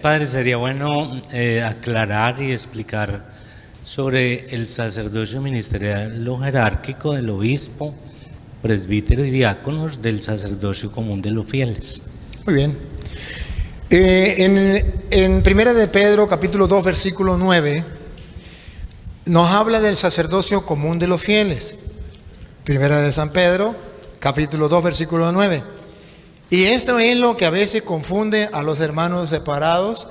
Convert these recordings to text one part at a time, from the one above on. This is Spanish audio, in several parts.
Padre, sería bueno aclarar y explicar sobre el sacerdocio ministerial, lo jerárquico del obispo, presbítero y diáconos del sacerdocio común de los fieles. Muy bien. En Primera de Pedro, capítulo 2, versículo 9, nos habla del sacerdocio común de los fieles. Primera de San Pedro, capítulo 2, versículo 9. Y esto es lo que a veces confunde a los hermanos separados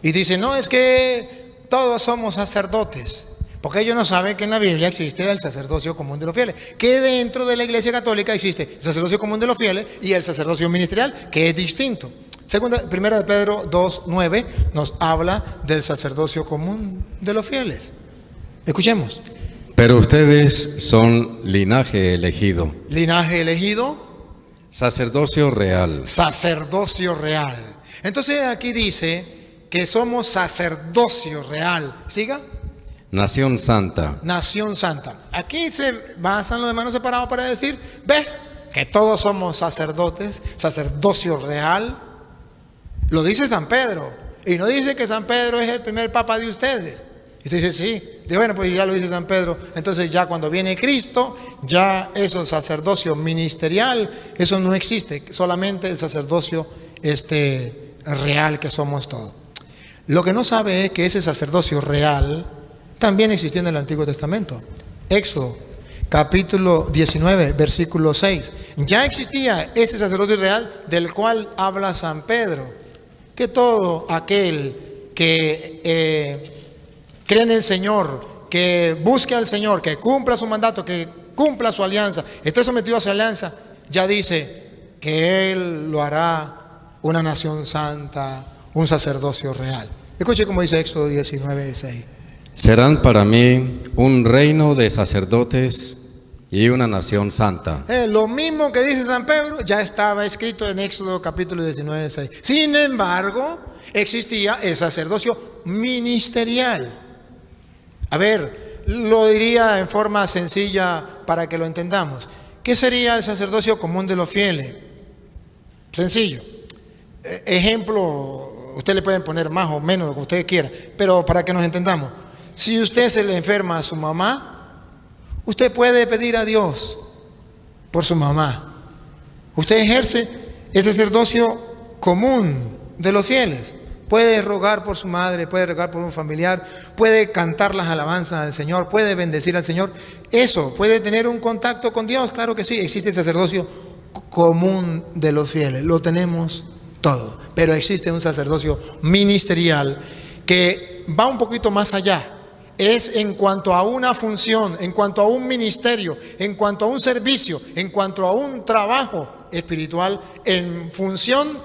y dicen, no, es que todos somos sacerdotes, porque ellos no saben que en la Biblia existe el sacerdocio común de los fieles, que dentro de la Iglesia Católica existe el sacerdocio común de los fieles y el sacerdocio ministerial, que es distinto. Primera de Pedro 2, 9 nos habla del sacerdocio común de los fieles. Escuchemos. Pero ustedes son linaje elegido. Linaje elegido. Sacerdocio real. Sacerdocio real. Entonces aquí dice que somos sacerdocio real. ¿Siga? Nación santa. Nación santa. Aquí se basan los hermanos separados para decir, ve, que todos somos sacerdotes, sacerdocio real. Lo dice San Pedro. Y no dice que San Pedro es el primer papa de ustedes. Y usted dice, sí. Dice, bueno, pues ya lo dice San Pedro. Entonces ya cuando viene Cristo, ya eso sacerdocio ministerial, eso no existe. Solamente el sacerdocio real que somos todos. Lo que no sabe es que ese sacerdocio real también existía en el Antiguo Testamento. Éxodo, capítulo 19, versículo 6. Ya existía ese sacerdocio real del cual habla San Pedro. Que todo aquel que cree en el Señor, que busque al Señor, que cumpla su mandato, que cumpla su alianza, esté sometido a su alianza, ya dice que Él lo hará una nación santa, un sacerdocio real. Escuche cómo dice Éxodo 19, 6. Serán para mí un reino de sacerdotes y una nación santa. Lo mismo que dice San Pedro ya estaba escrito en Éxodo capítulo 19, 6. Sin embargo, existía el sacerdocio ministerial. A ver, lo diría en forma sencilla para que lo entendamos. ¿Qué sería el sacerdocio común de los fieles? Sencillo. Ejemplo, usted le pueden poner más o menos lo que usted quiera, pero para que nos entendamos. Si usted se le enferma a su mamá, usted puede pedir a Dios por su mamá. Usted ejerce el sacerdocio común de los fieles. Puede rogar por su madre, puede rogar por un familiar, puede cantar las alabanzas al Señor, puede bendecir al Señor. Eso, puede tener un contacto con Dios. Claro que sí, existe el sacerdocio común de los fieles. Lo tenemos todo. Pero existe un sacerdocio ministerial que va un poquito más allá. Es en cuanto a una función, en cuanto a un ministerio, en cuanto a un servicio, en cuanto a un trabajo espiritual en función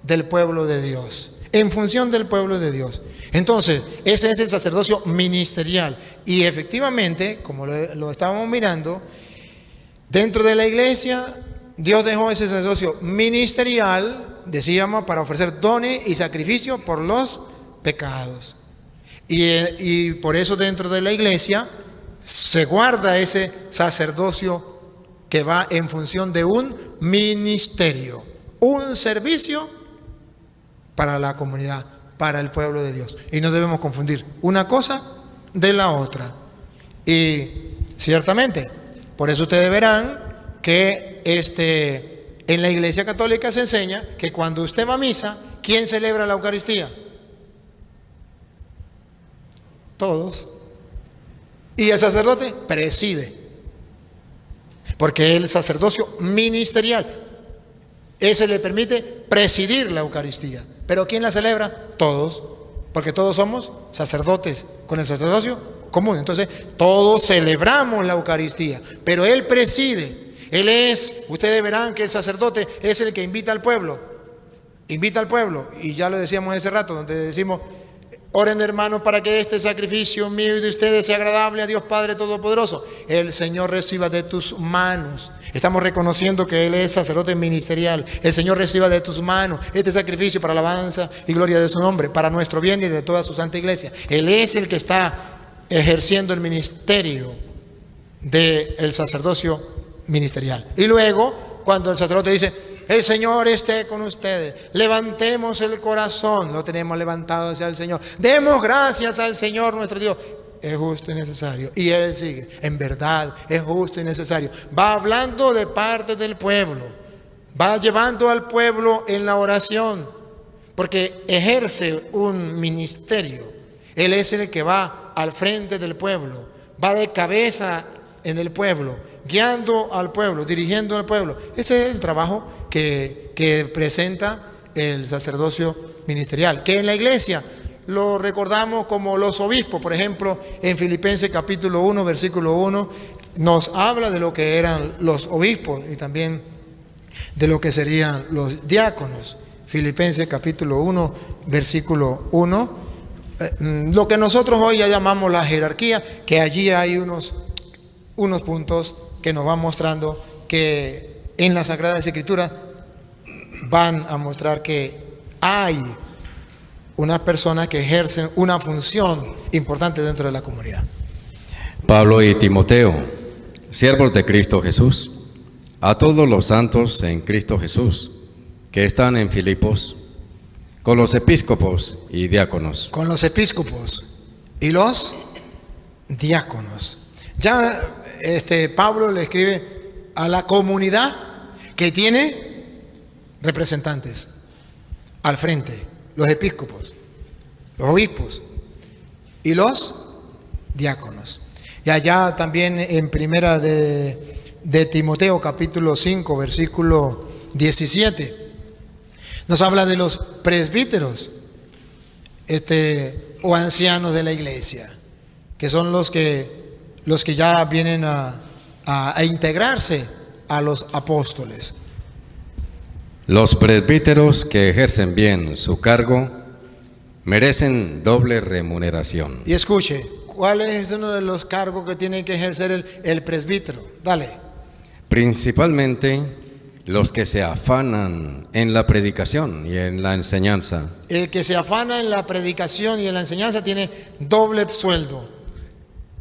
del pueblo de Dios. En función del pueblo de Dios. Entonces, ese es el sacerdocio ministerial. Y efectivamente, como lo estábamos mirando, dentro de la iglesia, Dios dejó ese sacerdocio ministerial, decíamos, para ofrecer dones y sacrificio por los pecados. Y por eso dentro de la iglesia se guarda ese sacerdocio que va en función de un ministerio, un servicio para la comunidad, para el pueblo de Dios. Y no debemos confundir una cosa de la otra. Y ciertamente, por eso ustedes verán que en la Iglesia Católica se enseña que cuando usted va a misa, ¿quién celebra la Eucaristía? Todos. Y el sacerdote preside. Porque el sacerdocio ministerial, ese le permite presidir la Eucaristía. ¿Pero quién la celebra? Todos. Porque todos somos sacerdotes con el sacerdocio común. Entonces, todos celebramos la Eucaristía. Pero Él preside. Ustedes verán que el sacerdote es el que invita al pueblo. Invita al pueblo. Y ya lo decíamos hace rato, donde decimos, oren hermanos para que este sacrificio mío y de ustedes sea agradable a Dios Padre Todopoderoso. El Señor reciba de tus manos. Estamos reconociendo que Él es sacerdote ministerial. El Señor reciba de tus manos este sacrificio para alabanza y gloria de su nombre, para nuestro bien y de toda su santa iglesia. Él es el que está ejerciendo el ministerio del sacerdocio ministerial. Y luego, cuando el sacerdote dice, El Señor esté con ustedes. Levantemos el corazón. Lo tenemos levantado hacia el Señor. Demos gracias al Señor nuestro Dios. Es justo y necesario. Y Él sigue. En verdad es justo y necesario. Va hablando de parte del pueblo. Va llevando al pueblo en la oración. Porque ejerce un ministerio. Él es el que va al frente del pueblo. Va de cabeza en el pueblo, guiando al pueblo, dirigiendo al pueblo. Ese es el trabajo que presenta el sacerdocio ministerial, que en la iglesia lo recordamos como los obispos. Por ejemplo, en Filipenses capítulo 1, versículo 1, nos habla de lo que eran los obispos y también de lo que serían los diáconos. Filipenses capítulo 1, versículo 1, lo que nosotros hoy ya llamamos la jerarquía, que allí hay unos puntos que nos van mostrando que en las Sagradas Escrituras van a mostrar que hay unas personas que ejercen una función importante dentro de la comunidad. Pablo y Timoteo, siervos de Cristo Jesús, a todos los santos en Cristo Jesús, que están en Filipos, con los episcopos y diáconos. Con los episcopos y los diáconos. Ya Pablo le escribe a la comunidad que tiene representantes al frente, los episcopos, los obispos y los diáconos. Y allá también en primera de Timoteo capítulo 5 versículo 17 nos habla de los presbíteros o ancianos de la iglesia, que son los que ya vienen a integrarse a los apóstoles. Los presbíteros que ejercen bien su cargo merecen doble remuneración. Y escuche, ¿cuál es uno de los cargos que tiene que ejercer el presbítero? Dale. Principalmente los que se afanan en la predicación y en la enseñanza. El que se afana en la predicación y en la enseñanza tiene doble sueldo.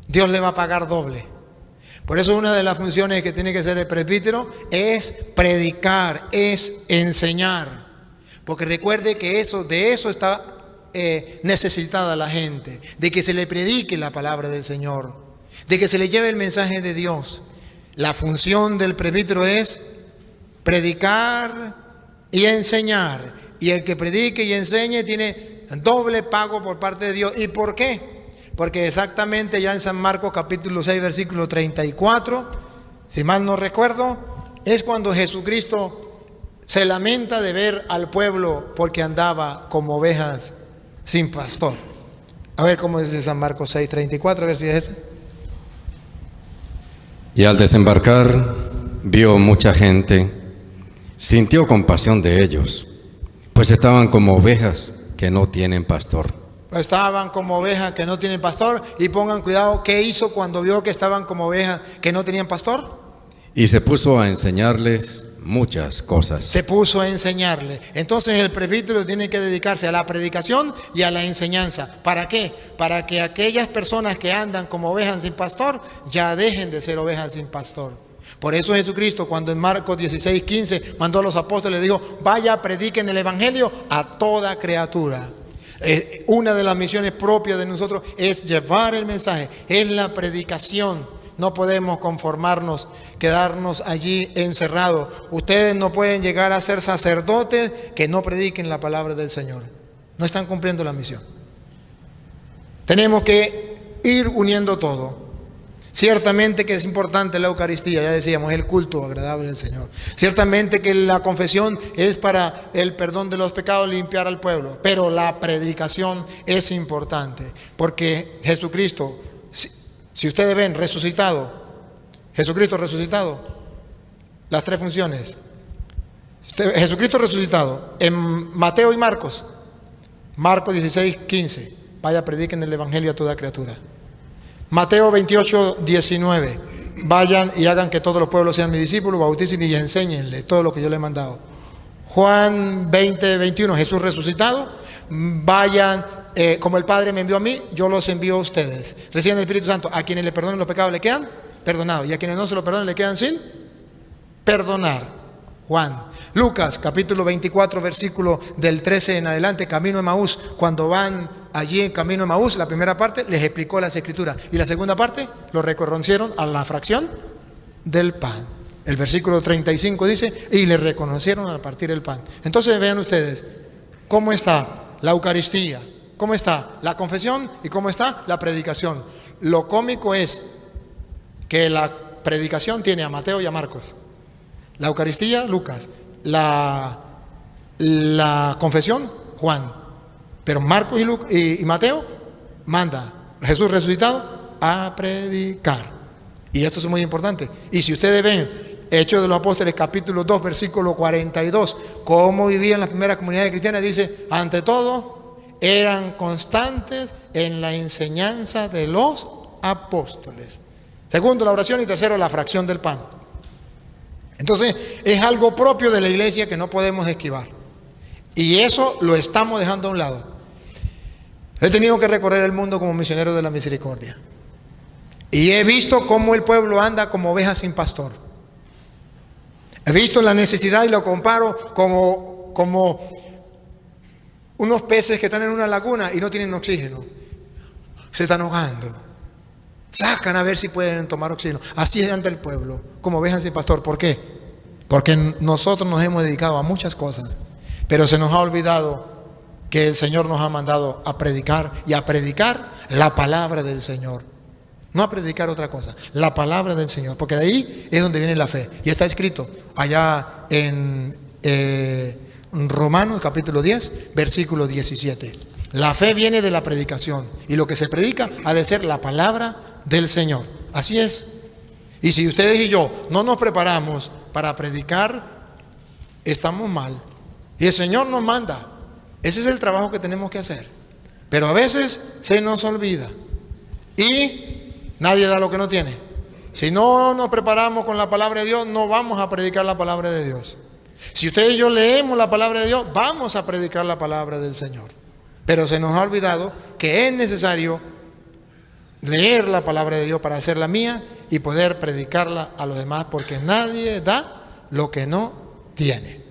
Dios le va a pagar doble. Por eso una de las funciones que tiene que hacer el presbítero es predicar, es enseñar. Porque recuerde que de eso está necesitada la gente, de que se le predique la palabra del Señor, de que se le lleve el mensaje de Dios. La función del presbítero es predicar y enseñar. Y el que predique y enseñe tiene doble pago por parte de Dios. ¿Y por qué? Porque exactamente ya en San Marcos capítulo 6 versículo 34, si mal no recuerdo, es cuando Jesucristo se lamenta de ver al pueblo porque andaba como ovejas sin pastor. A ver cómo dice San Marcos 6, 34, a ver si es ese. Y al desembarcar vio mucha gente, sintió compasión de ellos, pues estaban como ovejas que no tienen pastor. Estaban como ovejas que no tienen pastor. Y pongan cuidado, ¿qué hizo cuando vio que estaban como ovejas que no tenían pastor? Y se puso a enseñarles muchas cosas. Se puso a enseñarle. Entonces el presbítero tiene que dedicarse a la predicación y a la enseñanza. ¿Para qué? Para que aquellas personas que andan como ovejas sin pastor ya dejen de ser ovejas sin pastor. Por eso Jesucristo, cuando en Marcos 16, 15 mandó a los apóstoles, dijo: vaya, prediquen el evangelio a toda criatura. Una de las misiones propias de nosotros es llevar el mensaje, es la predicación. No podemos conformarnos, quedarnos allí encerrados. Ustedes no pueden llegar a ser sacerdotes que no prediquen la palabra del Señor. No están cumpliendo la misión. Tenemos que ir uniendo todo. Ciertamente que es importante la Eucaristía, ya decíamos, el culto agradable al Señor. Ciertamente que la confesión es para el perdón de los pecados, limpiar al pueblo. Pero la predicación es importante, porque Jesucristo, si ustedes ven, resucitado, Jesucristo resucitado, las tres funciones. Jesucristo resucitado, en Mateo y Marcos 16, 15, vaya, prediquen el evangelio a toda criatura. Mateo 28, 19, vayan y hagan que todos los pueblos sean mis discípulos, bauticen y enséñenle todo lo que yo les he mandado. Juan 20, 21, Jesús resucitado, vayan, como el Padre me envió a mí, yo los envío a ustedes. Reciban el Espíritu Santo. A quienes le perdonen los pecados le quedan perdonados, y a quienes no se los perdonen le quedan sin perdonar. Juan. Lucas, capítulo 24, versículo del 13 en adelante, camino de Emaús. Cuando van allí en camino de Emaús, la primera parte les explicó las escrituras. Y la segunda parte lo reconocieron a la fracción del pan. El versículo 35 dice, y le reconocieron al partir el pan. Entonces vean ustedes cómo está la Eucaristía, cómo está la confesión y cómo está la predicación. Lo cómico es que la predicación tiene a Mateo y a Marcos. La Eucaristía, Lucas. La confesión, Juan. Pero Marcos y Mateo manda Jesús resucitado a predicar. Y esto es muy importante. Y si ustedes ven Hechos de los Apóstoles, capítulo 2, versículo 42, cómo vivían las primeras comunidades cristianas, dice, ante todo, eran constantes en la enseñanza de los apóstoles. Segundo, la oración, y tercero, la fracción del pan. Entonces, es algo propio de la iglesia que no podemos esquivar. Y eso lo estamos dejando a un lado. He tenido que recorrer el mundo como misionero de la misericordia. Y he visto cómo el pueblo anda como ovejas sin pastor. He visto la necesidad y lo comparo como unos peces que están en una laguna y no tienen oxígeno. Se están ahogando. Sacan a ver si pueden tomar oxígeno. Así es ante el pueblo, como ovejas sin pastor. ¿Por qué? Porque nosotros nos hemos dedicado a muchas cosas, pero se nos ha olvidado que el Señor nos ha mandado a predicar, y a predicar la palabra del Señor. No a predicar otra cosa, la palabra del Señor, porque de ahí es donde viene la fe. Y está escrito allá en Romanos capítulo 10, versículo 17. La fe viene de la predicación, y lo que se predica ha de ser la palabra del Señor. Así es. Y si ustedes y yo no nos preparamos para predicar, estamos mal. Y el Señor nos manda. Ese es el trabajo que tenemos que hacer. Pero a veces se nos olvida. Y nadie da lo que no tiene. Si no nos preparamos con la palabra de Dios, no vamos a predicar la palabra de Dios. Si usted y yo leemos la palabra de Dios, vamos a predicar la palabra del Señor. Pero se nos ha olvidado que es necesario leer la palabra de Dios para hacerla mía y poder predicarla a los demás, porque nadie da lo que no tiene.